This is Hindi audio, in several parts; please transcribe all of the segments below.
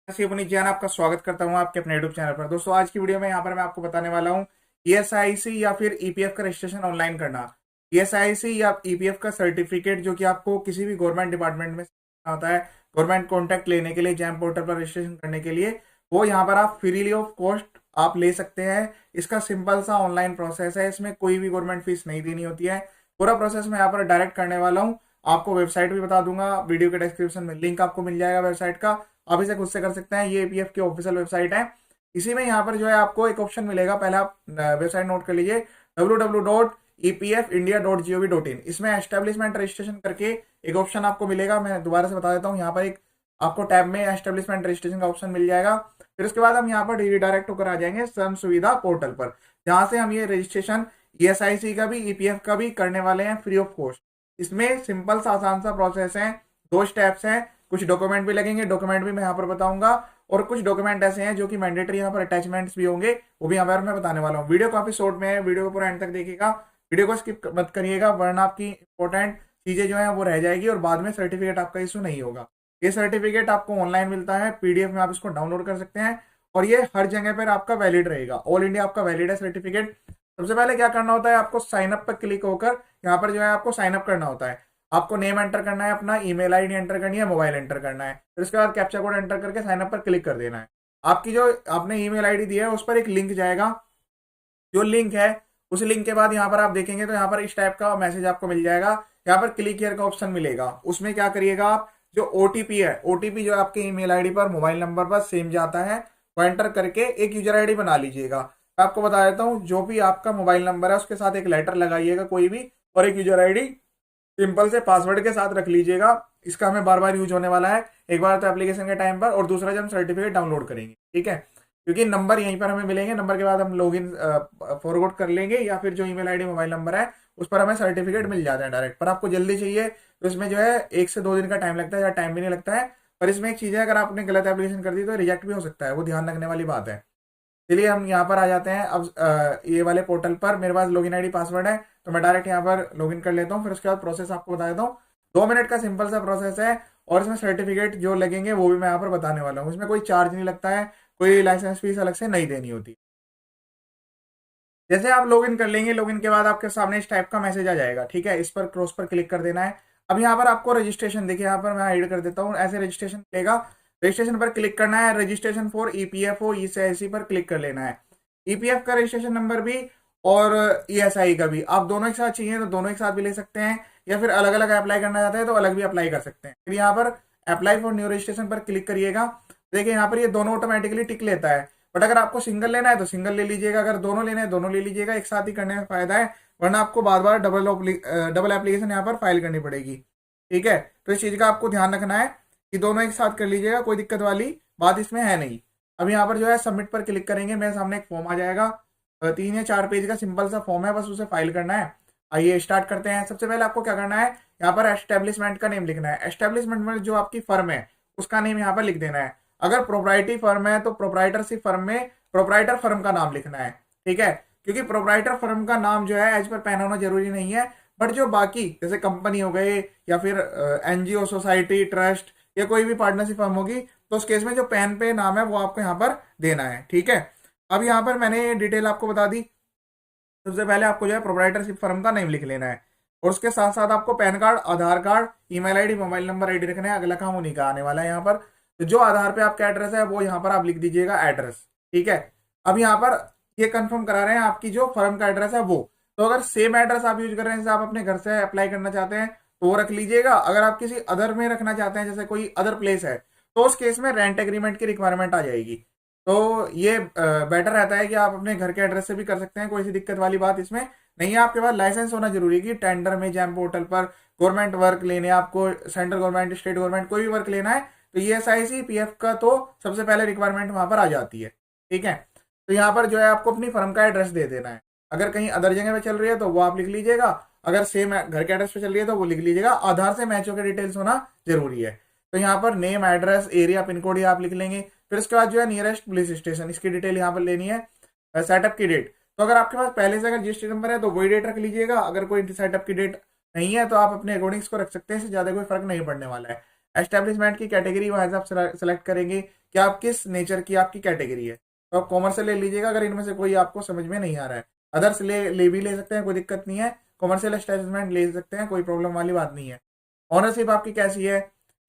पुनीत जैन आपका स्वागत करता हूं आपके अपने यूट्यूब चैनल पर। दोस्तों, आज की वीडियो में यहाँ पर मैं आपको बताने वाला हूं ईएसआईसी या फिर ईपीएफ का रजिस्ट्रेशन ऑनलाइन करना। ईएसआईसी या ईपीएफ का सर्टिफिकेट जो कि आपको किसी भी गवर्नमेंट डिपार्टमेंट में होता है, गवर्नमेंट कॉन्टैक्ट लेने के लिए, जैम पोर्टल पर रजिस्ट्रेशन करने के लिए, वो यहाँ पर आप फ्रीली ऑफ कॉस्ट आप ले सकते हैं। इसका सिंपल सा ऑनलाइन प्रोसेस है, इसमें कोई भी गवर्नमेंट फीस नहीं देनी होती है। पूरा प्रोसेस मैं यहाँ पर डायरेक्ट करने वाला हूँ। आपको वेबसाइट भी बता दूंगा, वीडियो के डिस्क्रिप्शन में लिंक आपको मिल जाएगा वेबसाइट का। आप इसे खुद से कर सकते हैं। ये एपीएफ की ऑफिशियल वेबसाइट है। इसी में यहाँ पर जो है आपको एक ऑप्शन मिलेगा, पहले आप वेबसाइट नोट कर लीजिए, www.epfindia.gov.in। इसमें एस्टेब्लिशमेंट रजिस्ट्रेशन करके एक ऑप्शन आपको मिलेगा। मैं दोबारा से बता देता हूँ, यहाँ पर एक आपको टैब में एस्टेब्लिशमेंट रजिस्ट्रेशन का ऑप्शन मिल जाएगा। फिर उसके बाद हम यहाँ पर रिडायरेक्ट होकर आ जाएंगे श्रम सुविधा पोर्टल पर, जहां से हम ये रजिस्ट्रेशन ईएसआईसी का भी ईपीएफ का भी करने वाले हैं फ्री ऑफ कॉस्ट। इसमें सिंपल सा आसान सा प्रोसेस है, 2 स्टेप्स हैं। कुछ डॉक्यूमेंट भी लगेंगे, डॉक्यूमेंट भी मैं यहाँ पर बताऊंगा, और कुछ डॉक्यूमेंट ऐसे हैं जो कि मैंडेटरी यहाँ पर अटैचमेंट्स भी होंगे, वो भी यहाँ पर मैं बताने वाला हूँ। वीडियो काफी शॉर्ट में है, वीडियो को पूरा एंड तक देखिएगा, वीडियो को स्किप मत करिएगा, वरना आपकी इंपॉर्टेंट चीजें जो है वो रह जाएगी और बाद में सर्टिफिकेट आपका इशू नहीं होगा। ये सर्टिफिकेट आपको ऑनलाइन मिलता है, पीडीएफ में आप इसको डाउनलोड कर सकते हैं, और ये हर जगह पर आपका वैलिड रहेगा। ऑल इंडिया आपका वैलिड है सर्टिफिकेट। सबसे पहले क्या करना होता है, आपको साइन अप पर क्लिक होकर यहाँ पर जो है आपको साइन अप करना होता है। आपको नेम एंटर करना है, अपना ईमेल आईडी एंटर करनी है, मोबाइल एंटर करना है, फिर उसके बाद कैप्चा कोड एंटर करके साइन अप पर क्लिक कर देना है। आपकी जो आपने ईमेल आईडी दी है उस पर एक लिंक जाएगा। जो लिंक है, उस लिंक के बाद यहाँ पर आप देखेंगे तो यहाँ पर इस टाइप का मैसेज आपको मिल जाएगा। यहाँ पर क्लिक हियर का ऑप्शन मिलेगा। उसमें क्या करिएगा, आप जो ओटीपी है, ओटीपी जो आपके ईमेल आईडी पर, मोबाइल नंबर पर सेम जाता है, वो एंटर करके एक यूजर आईडी बना लीजिएगा। मैं आपको बता देता हूँ, जो भी आपका मोबाइल नंबर है उसके साथ एक लेटर लगाइएगा कोई भी, और एक यूजर आईडी सिंपल से पासवर्ड के साथ रख लीजिएगा। इसका हमें बार बार यूज होने वाला है, एक बार तो एप्लीकेशन के टाइम पर, और दूसरा जब हम सर्टिफिकेट डाउनलोड करेंगे, ठीक है। क्योंकि नंबर यहीं पर हमें मिलेंगे, नंबर के बाद हम लॉगिन फॉरवर्ड कर लेंगे, या फिर जो ईमेल आईडी मोबाइल नंबर है उस पर हमें सर्टिफिकेट मिल जाता है डायरेक्ट। पर आपको जल्दी चाहिए तो इसमें जो है 1 से 2 दिन का टाइम लगता है, या टाइम भी नहीं लगता है। पर इसमें एक चीज़ है, अगर आपने गलत एप्लीकेशन कर दी तो रिजेक्ट भी हो सकता है, वो ध्यान रखने वाली बात है। चलिए हम यहाँ पर आ जाते हैं। अब ये वाले पोर्टल पर मेरे पास लॉगिन आईडी पासवर्ड है, तो मैं डायरेक्ट यहाँ पर लॉगिन कर लेता हूँ। फिर उसके बाद प्रोसेस आपको बता देता हूँ। 2 मिनट का सिंपल सा प्रोसेस है, और इसमें सर्टिफिकेट जो लगेंगे वो भी मैं यहाँ पर बताने वाला हूँ। इसमें कोई चार्ज नहीं लगता है, कोई लाइसेंस फीस अलग से नहीं देनी होती। जैसे आप लॉगिन कर लेंगे, लॉगिन के बाद आपके सामने इस टाइप का मैसेज आ जाएगा, ठीक है। इस पर क्रॉस पर क्लिक कर देना है। अब यहाँ पर आपको रजिस्ट्रेशन, देखिए यहाँ पर मैं हाइड कर देता हूँ, ऐसे रजिस्ट्रेशन मिलेगा। रजिस्ट्रेशन पर क्लिक करना है, रजिस्ट्रेशन फॉर ईपीएफओ ईएसआईसी पर क्लिक कर लेना है। ईपीएफ का रजिस्ट्रेशन नंबर भी और ईएसआई का भी, आप दोनों एक साथ चाहिए तो दोनों एक साथ भी ले सकते हैं, या फिर अलग अलग अप्लाई करना चाहते हैं तो अलग भी अप्लाई कर सकते हैं। फिर यहाँ पर अप्लाई फॉर न्यू रजिस्ट्रेशन पर क्लिक करिएगा। देखिए यहाँ पर ये दोनों ऑटोमेटिकली टिक लेता है, बट अगर आपको सिंगल लेना है तो सिंगल ले लीजिएगा, अगर दोनों लेने हैं दोनों ले लीजिएगा। एक साथ ही करने में फायदा है, वरना आपको बार बार डबल एप्लीकेशन यहाँ पर फाइल करनी पड़ेगी, ठीक है। तो इस चीज़ का आपको ध्यान रखना है कि दोनों एक साथ कर लीजिएगा, कोई दिक्कत वाली बात इसमें है नहीं। अब यहाँ पर जो है सबमिट पर क्लिक करेंगे, मेरे सामने एक फॉर्म आ जाएगा। 3 या 4 पेज का सिंपल सा फॉर्म है, बस उसे फाइल करना है। आइए स्टार्ट करते हैं। सबसे पहले आपको क्या करना है, यहाँ पर एस्टेब्लिशमेंट का नेम लिखना है। एस्टेब्लिशमेंट में जो आपकी फर्म है उसका नेम यहाँ पर लिख देना है। अगर प्रोप्राइटरी फर्म है तो प्रोप्राइटरशिप फर्म में प्रोप्राइटर फर्म का नाम लिखना है, ठीक है। क्योंकि प्रोप्राइटर फर्म का नाम जो है एज पर पेन होना जरूरी नहीं है, बट जो बाकी जैसे कंपनी हो गए, या फिर एनजीओ, सोसाइटी, ट्रस्ट, या कोई भी पार्टनरशिप फर्म होगी, तो उस केस में जो पेन पे नाम है वो आपको यहाँ पर देना है, ठीक है। अब यहाँ पर मैंने डिटेल आपको बता दी। सबसे पहले आपको जो है प्रोप्राइटरशिप फर्म का नेम लिख लेना है, और उसके साथ साथ आपको PAN card, Aadhaar card, email ID, mobile number ID रखना है। अगला काम उन्हीं का आने वाला है यहाँ पर। तो जो आधार पे आपका एड्रेस है वो यहाँ पर आप लिख दीजिएगा एड्रेस, ठीक है। अब यहाँ पर ये कंफर्म करा रहे हैं आपकी जो फर्म का एड्रेस है वो। तो अगर सेम एड्रेस आप यूज कर रहे हैं, जैसे आप अपने घर से अप्लाई करना चाहते हैं तो वो रख लीजिएगा। अगर आप किसी अदर में रखना चाहते हैं, जैसे कोई अदर प्लेस है, तो उस केस में रेंट एग्रीमेंट की रिक्वायरमेंट आ जाएगी। तो ये बेटर रहता है कि आप अपने घर के एड्रेस से भी कर सकते हैं, कोई सी दिक्कत वाली बात इसमें नहीं है। आपके पास लाइसेंस होना जरूरी है कि टेंडर में, जैम पोर्टल पर गवर्नमेंट वर्क लेने, आपको सेंट्रल गवर्नमेंट, स्टेट गवर्नमेंट, कोई भी वर्क लेना है तो ईएसआईसी पीएफ का तो सबसे पहले रिक्वायरमेंट वहां पर आ जाती है, ठीक है। तो यहाँ पर जो है आपको अपनी फर्म का एड्रेस दे देना है। अगर कहीं अदर जगह पे चल रही है तो वो आप लिख लीजिएगा, अगर सेम घर के एड्रेस पे चल रही है तो वो लिख लीजिएगा। आधार से मैच होकर डिटेल्स होना जरूरी है। तो यहाँ पर name, address, area, pin code ये आप लिख लेंगे। फिर उसके बाद जो है नियरेस्ट पुलिस स्टेशन, इसकी डिटेल यहाँ पर लेनी है। सेटअप की डेट, तो अगर आपके पास पहले से अगर रजिस्ट्रेशन नंबर है तो वही डेट रख लीजिएगा। अगर कोई सेटअप की डेट नहीं है तो आप अपने अकॉर्डिंग्स को रख सकते हैं, इससे ज्यादा कोई फर्क नहीं पड़ने वाला है। एस्टेब्लिशमेंट की कैटेगरी वहां से आप सेलेक्ट करेंगे कि आप किस नेचर की आपकी कैटेगरी है। तो आप कॉमर्स से ले लीजिएगा अगर इनमें से कोई आपको समझ में नहीं आ रहा है। अदर्स ले भी ले सकते हैं, कोई दिक्कत नहीं है। कॉमर्शियल एस्टेब्लिशमेंट ले सकते हैं, कोई प्रॉब्लम वाली बात नहीं है। ऑनरशिप आपकी कैसी है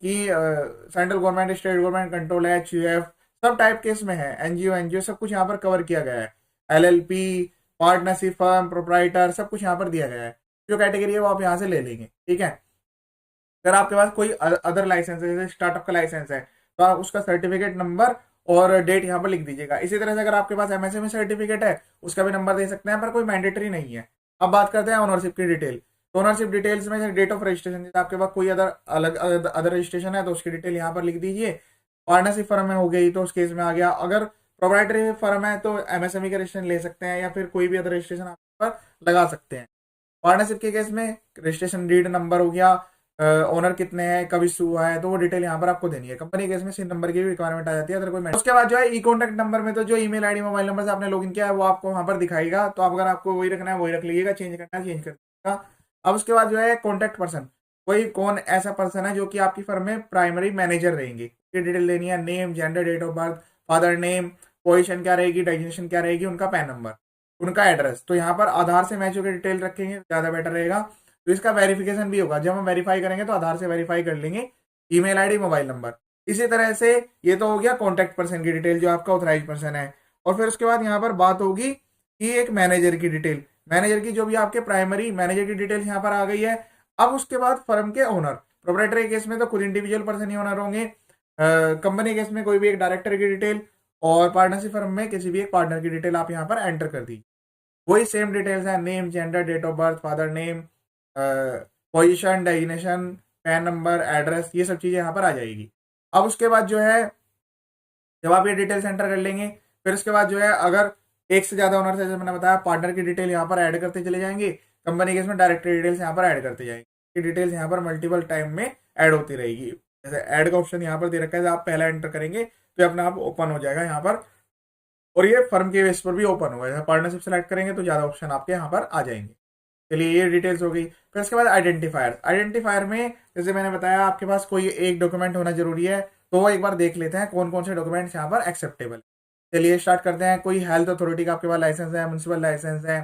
कि central government, state government control है, HUF सब टाइप के इसमें है, एनजीओ एनजीओ सब कुछ यहाँ पर कवर किया गया है। LLP, पार्टनरशिप फर्म, प्रोप्राइटर सब कुछ यहाँ पर दिया गया है। जो कैटेगरी है वो आप यहाँ से ले लेंगे, ठीक है। अगर आपके पास कोई अदर लाइसेंस है, जैसे स्टार्टअप का लाइसेंस है, तो आप उसका सर्टिफिकेट नंबर और डेट यहाँ पर लिख दीजिएगा। इसी तरह से अगर आपके पास MSME सर्टिफिकेट है, उसका भी नंबर दे सकते हैं, पर कोई मैंडेटरी नहीं है। अब बात करते हैं ओनरशिप की डिटेल। तो ओनरशिप डिटेल्स में डेट ऑफ रजिस्ट्रेशन, जैसे आपके पास कोई अदर रजिस्ट्रेशन है तो उसकी डिटेल यहाँ पर लिख दीजिए। पार्टनरशिप फर्म में हो गई तो उस केस में आ गया। अगर प्रोप्राइटरी फर्म है तो MSME का रजिस्ट्रेशन ले सकते हैं, या फिर कोई भी अदर रजिस्ट्रेशन आप पर लगा सकते हैं। पार्टनरशिप के केस में रजिस्ट्रेशन डीड नंबर हो गया, ओनर कितने हैं, कब इशू हुआ है, तो वो डिटेल यहाँ पर आपको देनी है। कंपनी केस में सिन नंबर की भी रिक्वायरमेंट आ जाती है अगर कोई। उसके बाद जो है ई कॉन्टैक्ट नंबर में तो जो ईमेल आईडी मोबाइल नंबर से आपने लॉगिन किया है वो आपको वहां पर दिखाएगा। तो अगर आपको वही रखना है वही रख लीजिएगा, चेंज करना है चेंज कर लीजिएगा। अब उसके बाद जो है कॉन्टैक्ट पर्सन, कोई कौन ऐसा पर्सन है जो कि आपकी फर्म में प्राइमरी मैनेजर रहेंगे, ये डिटेल देनी है। Name, gender, date of birth, father name, position क्या रहेगी, डेजिग्नेशन क्या रहेगी, उनका पैन नंबर, उनका एड्रेस। तो यहाँ पर आधार से मैच होकर डिटेल रखेंगे ज्यादा बेटर रहेगा। तो इसका वेरिफिकेशन भी होगा, जब हम वेरीफाई करेंगे तो आधार से वेरीफाई कर लेंगे, ईमेल आईडी, मोबाइल नंबर। इसी तरह से ये तो हो गया कॉन्टैक्ट पर्सन की डिटेल, जो आपका ऑथराइज पर्सन है। और फिर उसके बाद यहाँ पर बात होगी कि एक मैनेजर की डिटेल, मैनेजर की जो भी आपके प्राइमरी मैनेजर की डिटेल यहाँ पर आ गई है। अब उसके बाद फर्म के ओनर, प्रोप्राइटरी केस में तो खुद इंडिविजुअल पर्सन ही ओनर होंगे, कंपनी केस में कोई भी एक डायरेक्टर की डिटेल, और पार्टनरशिप फर्म में किसी भी एक पार्टनर की डिटेल आप यहाँ पर एंटर कर दी। वही सेम डिटेल्स है, name, gender, date of birth, father name, position, designation, PAN number, address, ये सब चीज़ें यहाँ पर आ जाएगी। अब उसके बाद जो है जब आप ये डिटेल्स एंटर कर लेंगे, फिर उसके बाद जो है अगर एक से ज़्यादा ओनर से, जैसे मैंने बताया, पार्टनर की डिटेल यहाँ पर ऐड करते चले जाएंगे। कंपनी के इसमें डायरेक्टर डिटेल्स यहाँ पर ऐड करते जाएंगे। डिटेल्स यहाँ पर मल्टीपल टाइम में ऐड होती रहेगी। जैसे ऐड का ऑप्शन यहाँ पर दे रखा है, आप पहला एंटर करेंगे तो अपने आप ओपन हो जाएगा यहाँ पर, और ये फर्म के बेस पर भी ओपन होगा। जैसे पार्टनरशिप सेलेक्ट करेंगे तो ज़्यादा ऑप्शन आपके यहाँ पर आ जाएंगे। चलिए ये डिटेल्स हो गई। फिर उसके बाद आइडेंटिफायर, आइडेंटिफायर में जैसे मैंने बताया आपके पास कोई एक डॉक्यूमेंट होना जरूरी है, तो वो एक बार देख लेते हैं कौन कौन से डॉक्यूमेंट्स यहाँ पर एक्सेप्टेबल है। चलिए स्टार्ट करते हैं। कोई हेल्थ अथॉरिटी का आपके पास लाइसेंस है, म्यूनसिपल लाइसेंस है,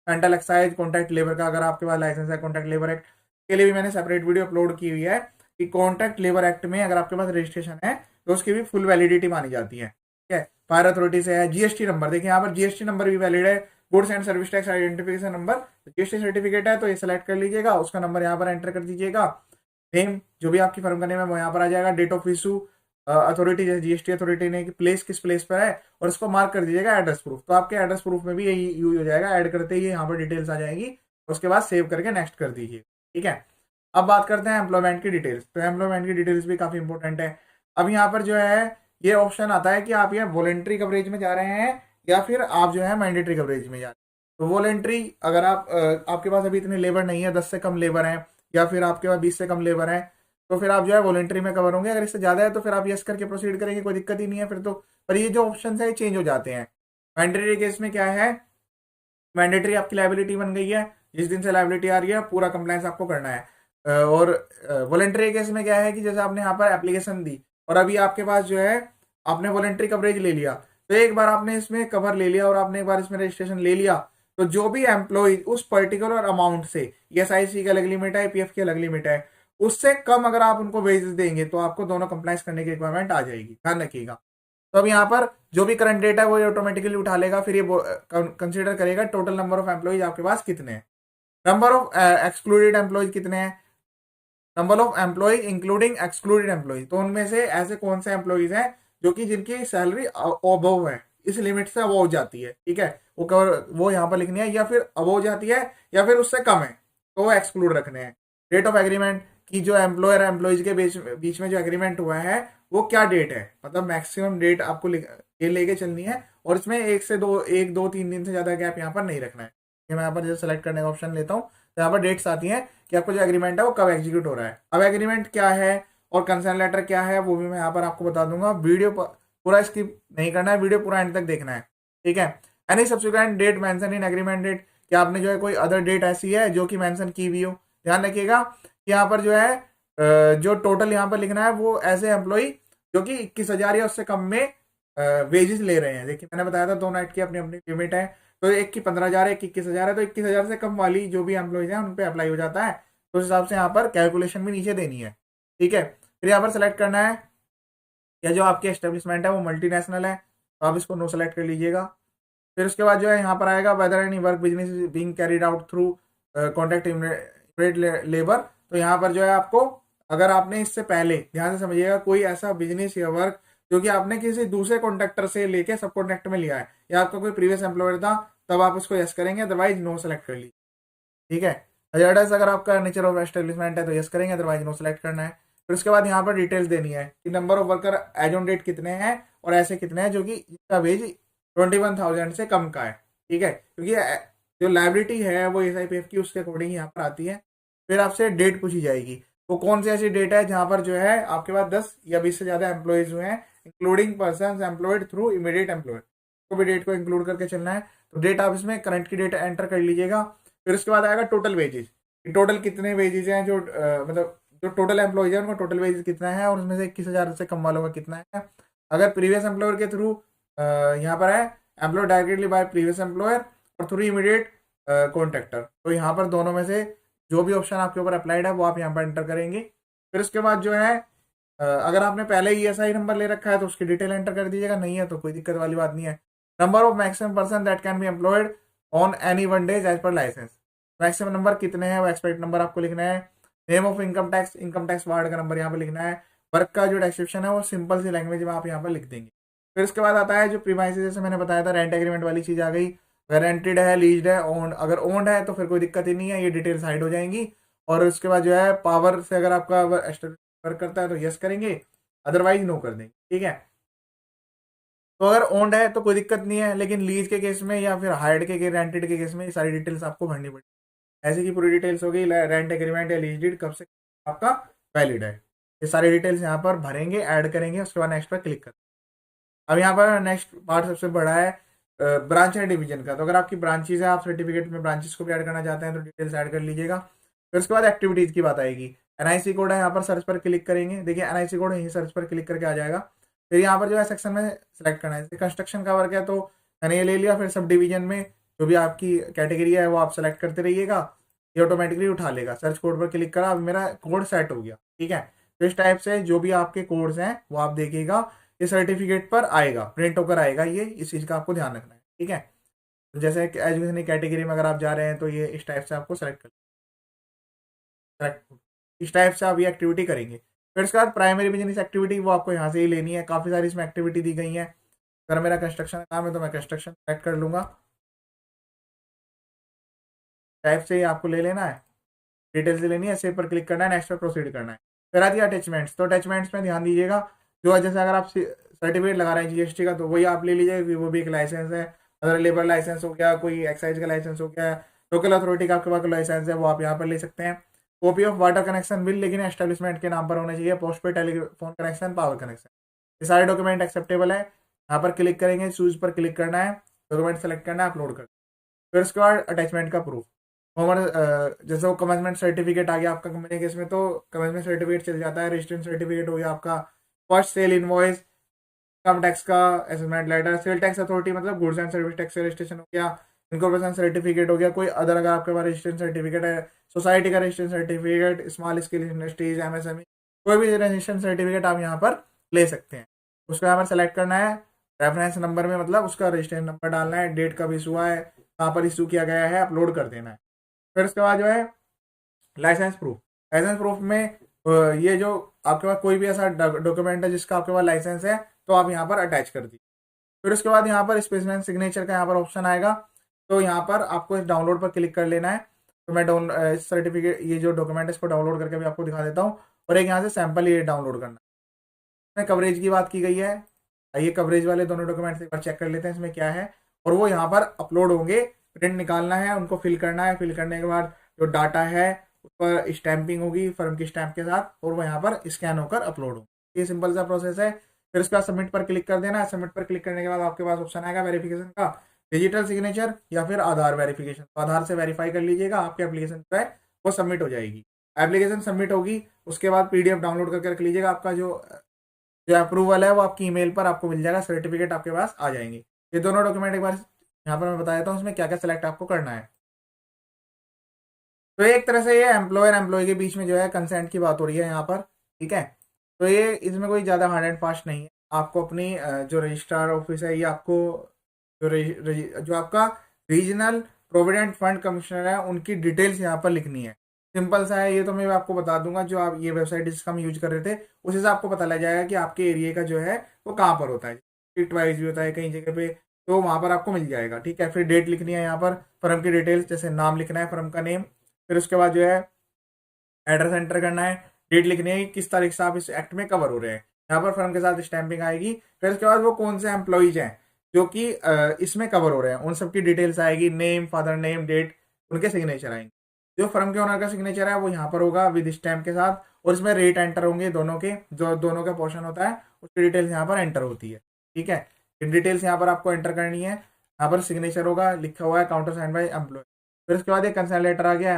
सेंट्रल एक्साइज, कॉन्ट्रैक्ट लेबर का अगर आपके पास लाइसेंस है, कॉन्ट्रैक्ट लेबर एक्ट के लिए भी मैंने सेपरेट वीडियो अपलोड की हुई है कि कॉन्ट्रैक्ट लेबर एक्ट में अगर आपके पास रजिस्ट्रेशन है तो उसकी भी फुल वैलिडिटी मानी जाती है, ठीक है। फायर अथॉरिटी से है। GST नंबर, देखिए यहाँ पर GST नंबर भी वैलिड है, goods and service tax identification number. GST certificate है तो ये सेलेक्ट कर लीजिएगा, उसका नंबर यहाँ पर एंटर कर दीजिएगा। नेम, जो भी आपकी फर्म का नेम है वो यहाँ पर आ जाएगा। डेट ऑफ इशू, अथॉरिटी जैसे GST अथॉरिटी ने प्लेस किस प्लेस पर है, और इसको मार्क कर दीजिएगा एड्रेस प्रूफ। तो आपके एड्रेस प्रूफ में भी यही यूज हो जाएगा, ऐड करते ही यहाँ पर डिटेल्स आ जाएगी। उसके बाद सेव करके नेक्स्ट कर दीजिए, ठीक है। अब बात करते हैं एम्प्लॉयमेंट की डिटेल्स। तो एम्प्लॉयमेंट की डिटेल्स भी काफी इंपॉर्टेंट है। अब यहाँ पर जो है ये ऑप्शन आता है कि आप ये वॉलेंट्री कवरेज में जा रहे हैं या फिर आप जो है मैंडेटरी कवरेज में जा रहे हैं। तो वॉलेंट्री, अगर आप आपके पास अभी इतने लेबर नहीं है, 10 से कम लेबर हैं, या फिर आपके पास 20 से कम लेबर हैं, तो फिर आप जो है वॉलेंट्री में कवर होंगे। अगर इससे ज़्यादा है तो फिर आप यस करके प्रोसीड करेंगे, कोई दिक्कत ही नहीं है फिर तो। पर ये जो ऑप्शन है चेंज हो जाते हैं। मैंडेटरी केस में क्या है, मैंडेटरी आपकी लाइबिलिटी बन गई है, जिस दिन से लाइबिलिटी आ रही है पूरा कंप्लायंस आपको करना है। और वॉलेंट्री केस में क्या है कि जैसे आपने यहाँ पर एप्लीकेशन दी और अभी आपके पास जो है आपने वॉलेंट्री कवरेज ले लिया, तो एक बार आपने इसमें कवर ले लिया और आपने एक बार इसमें रजिस्ट्रेशन ले लिया, तो जो भी एम्प्लॉय उस पर्टिकुलर अमाउंट से, SIC की अलग लिमिट है, PF की अलग लिमिट है, उससे कम अगर आप उनको वेजेस देंगे तो आपको दोनों कंप्लाइंस करने की रिक्वायरमेंट आ जाएगी, ध्यान रखिएगा। तो अब यहाँ पर जो भी करंट डेट है वो ऑटोमेटिकली उठा लेगा, फिर ये कंसीडर करेगा टोटल नंबर ऑफ एम्प्लॉयज आपके पास कितने हैं, नंबर ऑफ एक्सक्लूडेड एम्प्लॉयज कितने हैं, number of employees including excluded employees. तो उनमें से ऐसे कौन से एम्प्लॉयज हैं जो कि जिनकी सैलरी अबव है, इस लिमिट से अबव जाती है, ठीक है, वो कवर वो यहाँ पर लिखनी है, या फिर अबव जाती है या फिर उससे कम है तो वो एक्सक्लूड रखने हैं। डेट ऑफ एग्रीमेंट की जो एम्प्लॉयर एम्प्लॉयज के बीच में जो एग्रीमेंट हुआ है वो क्या डेट है, मतलब मैक्सिमम डेट आपको ये लेके चलनी है, और इसमें 1, 2, 3 दिन से ज्यादा गैप यहाँ पर नहीं रखना है। मैं यहाँ पर जैसे सेलेक्ट करने का ऑप्शन लेता हूँ तो यहाँ पर डेट्स आती हैं कि आपको जो एग्रीमेंट है वो कब एग्जीक्यूट हो रहा है। अब एग्रीमेंट क्या है और कंसर्न लेटर क्या है वो भी मैं यहाँ पर आपको बता दूंगा। वीडियो पूरा स्किप नहीं करना है, वीडियो पूरा एंड तक देखना है, ठीक है। Any subsequent date mention in agreement date, कि आपने जो है कोई अदर डेट ऐसी है जो कि मेंशन की हुई हो। ध्यान रखिएगा कि यहाँ पर जो है जो टोटल यहाँ पर लिखना है वो ऐसे एम्प्लॉय जो कि 21,000 या उससे कम में वेजेस ले रहे हैं। देखिए मैंने बताया था 2 नाइट की अपनी अपनी लिमिट है, तो एक की 15,000 है, एक की 21,000 है, तो 21,000 से कम वाली जो भी एम्प्लॉइज हैं उन पे अप्लाई हो जाता है। तो उस हिसाब से यहाँ पर कैलकुलेशन भी नीचे देनी है, ठीक है। फिर यहाँ पर सेलेक्ट करना है या जो आपकी एस्टेब्लिशमेंट है वो मल्टीनेशनल है, तो आप इसको नो सेलेक्ट कर लीजिएगा। फिर उसके बाद जो है यहाँ पर आएगा whether any work business being carried out through contract immigrate labour. तो यहाँ पर जो है आपको, अगर आपने इससे पहले ध्यान से समझिएगा कोई ऐसा बिजनेस या वर्क जो कि आपने किसी दूसरे कॉन्ट्रैक्टर से लेके सब कॉन्ट्रैक्ट में लिया है, या आपका कोई प्रीवियस एम्प्लॉयर था, तब आप उसको यस करेंगे, अदरवाइज नो सेलेक्ट कर लीजिए, ठीक है। अदरवाइज अगर आपका नेचर ऑफ एस्टेब्लिशमेंट है तो यस करेंगे, अदरवाइज नो सेलेक्ट करना है। फिर उसके बाद यहाँ पर डिटेल्स देनी है कि number of worker as on date कितने हैं, और ऐसे कितने हैं जो कि जिसका वेज 21,000 से कम का है, ठीक है, क्योंकि जो लाइबिलिटी है वो SIPF की उसके अकॉर्डिंग यहाँ पर आती है। फिर आपसे डेट पूछी जाएगी, वो कौन सी ऐसी डेट है जहां पर जो है आपके पास 10 या 20 से ज्यादा एम्प्लॉयज हुए हैं, including person employed through immediate employer, को भी डेट को इंक्लूड करके चलना है। तो डेट आप इसमें करंट की डेट एंटर कर लीजिएगा। फिर उसके बाद आएगा टोटल वेजेस, टोटल कितने वेजेस हैं, जो मतलब जो टोटल एम्प्लॉयज है उनका टोटल वेजेस कितना है, और उसमें से 21,000 से कम वालों का कितना है। अगर प्रीवियस एम्प्लॉयर के थ्रू यहाँ पर है employ directly by previous employer और थ्रू इमीडिएट कॉन्ट्रैक्टर, तो यहाँ पर दोनों में से जो भी ऑप्शन आपके ऊपर अप्लाइड है वो आप यहाँ पर एंटर करेंगे। फिर उसके बाद जो है अगर आपने पहले ESI नंबर ले रखा है तो उसकी डिटेल एंटर कर दीजिएगा, नहीं है तो कोई दिक्कत वाली बात नहीं है। Number of maximum person that can be employed on any one days as per licence, maximum number कितने हैं वो एक्सपेक्ट नंबर आपको लिखना है। Name of income tax ward का नंबर यहाँ पर लिखना है। वर्क का जो डिस्क्रिप्शन है वो सिंपल सी लैंग्वेज में आप यहाँ पर लिख देंगे। फिर उसके बाद आता है जो प्रीमाइसेस, जैसे मैंने बताया था रेंट एग्रीमेंट वाली चीज आ गई। अगर रेंटेड है, लीज्ड है, ओन्ड, अगर ओन्ड है तो फिर कोई दिक्कत ही नहीं है, ये डिटेल्स हाइड हो जाएंगी। और उसके बाद जो है पावर से अगर आपका वर्क करता है तो यस करेंगे, अदरवाइज नो कर देंगे, ठीक है। तो अगर ओन्ड है तो कोई दिक्कत नहीं है, लेकिन लीज के केस में या फिर हायर्ड के रेंटेड के केस में ये सारी डिटेल्स आपको भरनी पड़ेगी। ऐसे की पूरी डिटेल्स हो गई, रेंट एग्रीमेंट या लीज डीड कब से आपका वैलिड है, ये सारी डिटेल्स यहाँ पर भरेंगे, ऐड करेंगे, उसके बाद नेक्स्ट पर क्लिक करें। अब यहाँ पर नेक्स्ट पार्ट सबसे बड़ा है ब्रांच एंड डिवीजन का। तो अगर आपकी ब्रांचेज है, आप सर्टिफिकेट में ब्रांचेस को भी ऐड करना चाहते हैं तो डिटेल्स ऐड कर लीजिएगा। फिर उसके बाद एक्टिविटीज की बात आएगी। NIC कोड है, यहाँ पर सर्च पर क्लिक करेंगे, देखिए NIC कोड यहीं सर्च पर क्लिक करके आ जाएगा। फिर यहाँ पर जो है सेक्शन में सेलेक्ट करना है, जैसे कंस्ट्रक्शन का वर्क है तो मैंने ये ले लिया। फिर सब डिवीजन में जो भी आपकी कैटेगरी है वो आप सेलेक्ट करते रहिएगा, ये ऑटोमेटिकली उठा लेगा। सर्च कोड पर क्लिक करा, अब मेरा कोड सेट हो गया, ठीक है। तो इस टाइप से जो भी आपके कोड्स हैं वो आप देखिएगा, ये सर्टिफिकेट पर आएगा, प्रिंट होकर आएगा, ये इस चीज़ का आपको ध्यान रखना है, ठीक है। तो जैसे एजुकेशन कैटेगरी में अगर आप जा रहे हैं तो ये इस टाइप से आपको सेलेक्ट इस टाइप से आप ये एक्टिविटी करेंगे। फिर उसके बाद प्राइमरी बिजनेस एक्टिविटी वो आपको यहाँ से ही लेनी है, काफ़ी सारी इसमें एक्टिविटी दी गई है। अगर मेरा कंस्ट्रक्शन का काम है तो मैं कंस्ट्रक्शन सेलेक्ट कर लूंगा, टाइप से ही आपको ले लेना है, डिटेल्स लेनी है, सेव पर क्लिक करना है, नेक्स्ट पर प्रोसीड करना है। फिर आती है अटैचमेंट्स। तो अटैचमेंट्स में ध्यान दीजिएगा, जो जैसे अगर आप सर्टिफिकेट लगा रहे हैं GST का तो वही आप ले लीजिए, वो भी एक लाइसेंस है। अगर लेबर लाइसेंस हो गया, कोई एक्साइज का लाइसेंस हो गया, लोकल अथॉरिटी का आपके पास लाइसेंस है, वो आप यहाँ पर ले सकते हैं। Copy of water connection bill, लेकिन एस्टेब्लिशमेंट के नाम पर होना चाहिए, post paid telephone connection, power connection, ये सारे डॉक्यूमेंट एक्सेप्टेबल है। यहाँ पर क्लिक करेंगे, चूज पर क्लिक करना है, डॉक्यूमेंट सेलेक्ट करना है, अपलोड करना है। फिर उसके बाद अटैचमेंट का प्रूफ, जैसे वो कमेंसमेंट सर्टिफिकेट आ गया आपका कंपनी के इसमें, तो कमेंसमेंट सर्टिफिकेट चल जाता है। रजिस्ट्रेशन सर्टिफिकेट हो गया आपका, first sale invoice, income tax का assessment letter, sale tax authority मतलब goods and service tax registration हो गया, इनकॉर्पोरेशन सर्टिफिकेट हो गया, कोई अदर अगर आपके पास रजिस्ट्रेशन सर्टिफिकेट है, सोसाइटी का registration certificate, small scale industries, MSME, कोई भी रजिस्ट्रेशन सर्टिफिकेट आप यहाँ पर ले सकते हैं। उसको यहाँ पर सेलेक्ट करना है, रेफरेंस नंबर में मतलब उसका रजिस्ट्रेशन नंबर डालना है, डेट कब इशू हुआ है, कहाँ पर इशू किया गया है, अपलोड कर देना है। फिर उसके बाद जो है लाइसेंस प्रूफ में ये जो आपके पास कोई भी ऐसा डॉक्यूमेंट है जिसका आपके पास लाइसेंस है तो आप यहाँ पर अटैच कर दीजिए। फिर उसके बाद यहाँ पर स्पेसिमेन सिग्नेचर का यहाँ पर ऑप्शन आएगा, तो यहाँ पर आपको इस डाउनलोड पर क्लिक कर लेना है। तो मैं इस सर्टिफिकेट, ये जो डॉक्यूमेंट है इसको डाउनलोड करके भी आपको दिखा देता हूँ, और एक यहाँ से सैंपल ये डाउनलोड करना है। कवरेज की बात की गई है, ये कवरेज वाले दोनों डॉक्यूमेंट्स एक बार चेक कर लेते हैं इसमें क्या है, और वो यहाँ पर अपलोड होंगे। प्रिंट निकालना है, उनको फिल करना है, फिल करने के बाद जो डाटा है उस पर स्टैंपिंग होगी फर्म की स्टैंप के साथ, और वो यहाँ पर स्कैन होकर अपलोड होगी। ये सिंपल सा प्रोसेस है। फिर उसका सबमिट पर क्लिक कर देना है। सबमिट पर क्लिक करने के बाद आपके पास ऑप्शन आएगा वेरिफिकेशन का, डिजिटल सिग्नेचर या फिर आधार वेरिफिकेशन। तो आधार से वेरीफाई कर लीजिएगा, आपकी एप्लीकेशन जो है वो सबमिट हो जाएगी। एप्लीकेशन सबमिट होगी, उसके बाद PDF डाउनलोड करके रख लीजिएगा। आपका जो जो अप्रूवल है वो आपकी ईमेल पर आपको मिल जाएगा, सर्टिफिकेट आपके पास आ जाएंगे। ये दोनों डॉक्यूमेंट एक बार यहाँ पर मैं बता देता हूँ उसमें क्या क्या सेलेक्ट आपको करना है। तो एक तरह से ये एम्प्लॉयर एम्प्लॉय के बीच में जो है कंसेंट की बात हो रही है यहाँ पर, ठीक है। तो ये इसमें कोई ज़्यादा हार्ड एंड फास्ट नहीं है। आपको अपनी जो रजिस्ट्रार ऑफिस है, ये आपको जो आपका रीजनल प्रोविडेंट फंड कमिश्नर है उनकी डिटेल्स यहाँ पर लिखनी है। सिंपल सा है ये, तो मैं आपको बता दूंगा। जो आप ये वेबसाइट जिसका हम यूज कर रहे थे उसी से आपको पता लग जाएगा कि आपके एरिया का जो है वो कहाँ पर होता है। स्ट्रीट वाइज भी होता है कई जगह पे, तो वहाँ पर आपको मिल जाएगा, ठीक है। फिर डेट लिखनी है यहाँ पर, फर्म की डिटेल्स, जैसे नाम लिखना है, फर्म का नेम। फिर उसके बाद जो है एड्रेस एंटर करना है, डेट लिखनी है कि किस तारीख से आप इस एक्ट में कवर हो रहे हैं। यहाँ पर फर्म के साथ स्टैंपिंग आएगी। फिर उसके बाद वो कौन से एम्प्लॉइज हैं जो कि इसमें कवर हो रहे हैं, उन सबकी डिटेल्स आएगी, नेम, फादर नेम, डेट, उनके सिग्नेचर आएंगे। जो फर्म के ओनर का सिग्नेचर है वो यहाँ पर होगा विद स्टैम्प के साथ, और इसमें रेट एंटर होंगे दोनों के, जो दोनों का पोर्शन होता है उसकी डिटेल्स यहाँ पर एंटर होती है, ठीक है। डिटेल्स यहाँ पर आपको एंटर करनी है। यहाँ पर सिग्नेचर होगा, लिखा हुआ है काउंटर साइन बाय एम्प्लॉय। फिर उसके बाद ये कंसेंट लेटर आ गया,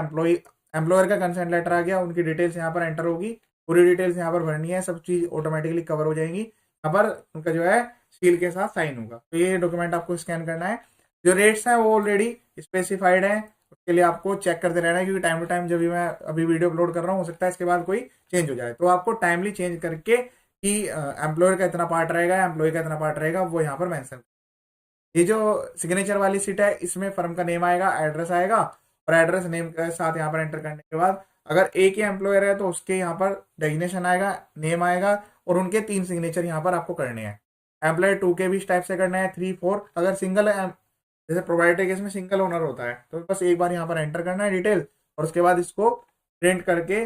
एम्प्लॉयर का कंसेंट लेटर आ गया, उनकी डिटेल्स यहाँ पर एंटर होगी, पूरी डिटेल्स यहाँ पर भरनी है, सब चीज ऑटोमेटिकली कवर हो जाएंगी। यहाँ पर उनका जो है सील के साथ साइन होगा। तो ये डॉक्यूमेंट आपको स्कैन करना है। जो रेट्स हैं वो ऑलरेडी स्पेसिफाइड है, उसके लिए आपको चेक करते रहना है, क्योंकि टाइम टू टाइम जब भी मैं अभी वीडियो अपलोड कर रहा हूँ हो सकता है इसके बाद कोई चेंज हो जाए, तो आपको टाइमली चेंज करके कि एम्प्लॉयर का इतना पार्ट रहेगा, एम्प्लॉय का इतना पार्ट रहेगा, वो यहाँ पर मेंशन। ये जो सिग्नेचर वाली सीट है इसमें फर्म का नेम आएगा, एड्रेस आएगा, और एड्रेस नेम के साथ यहाँ पर एंटर करने के बाद अगर एक ही एम्प्लॉयर है तो उसके यहाँ पर डेजिग्नेशन आएगा, नेम आएगा, और उनके 3 सिग्नेचर यहाँ पर आपको करने हैं। एम्प्लॉयर 2 के भी इस टाइप से करना है, 3, 4। अगर सिंगल है, जैसे प्रोवाइडर केस में सिंगल ओनर होता है, तो बस एक बार यहाँ पर एंटर करना है डिटेल, और उसके बाद इसको प्रिंट करके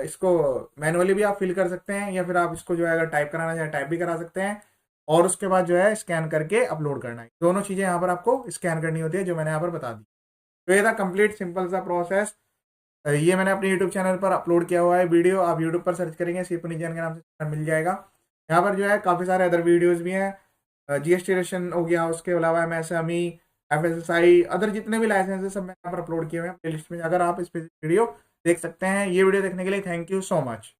इसको मैनुअली भी आप फिल कर सकते हैं, या फिर आप इसको जो है अगर टाइप कराना चाहे टाइप भी करा सकते हैं, और उसके बाद जो है स्कैन करके अपलोड करना है। दोनों चीज़ें यहाँ पर आपको स्कैन करनी होती है, जो मैंने यहाँ पर बता दी। तो ये था कंप्लीट सिंपल सा प्रोसेस। ये मैंने अपने यूट्यूब चैनल पर अपलोड किया हुआ है वीडियो, आप यूट्यूब पर सर्च करेंगे सिर्फ के नाम से मिल जाएगा। यहाँ पर जो है काफ़ी सारे अदर वीडियोज़ भी हैं, जीएसटी रजिस्ट्रेशन हो गया, उसके अलावा एमएसएमई, एफएसएसआई, अदर जितने भी लाइसेंस है सब मैंने यहाँ पर अपलोड किए हुए हैं प्लेलिस्ट में, अगर आप इस वीडियो देख सकते हैं। ये वीडियो देखने के लिए थैंक यू सो मच।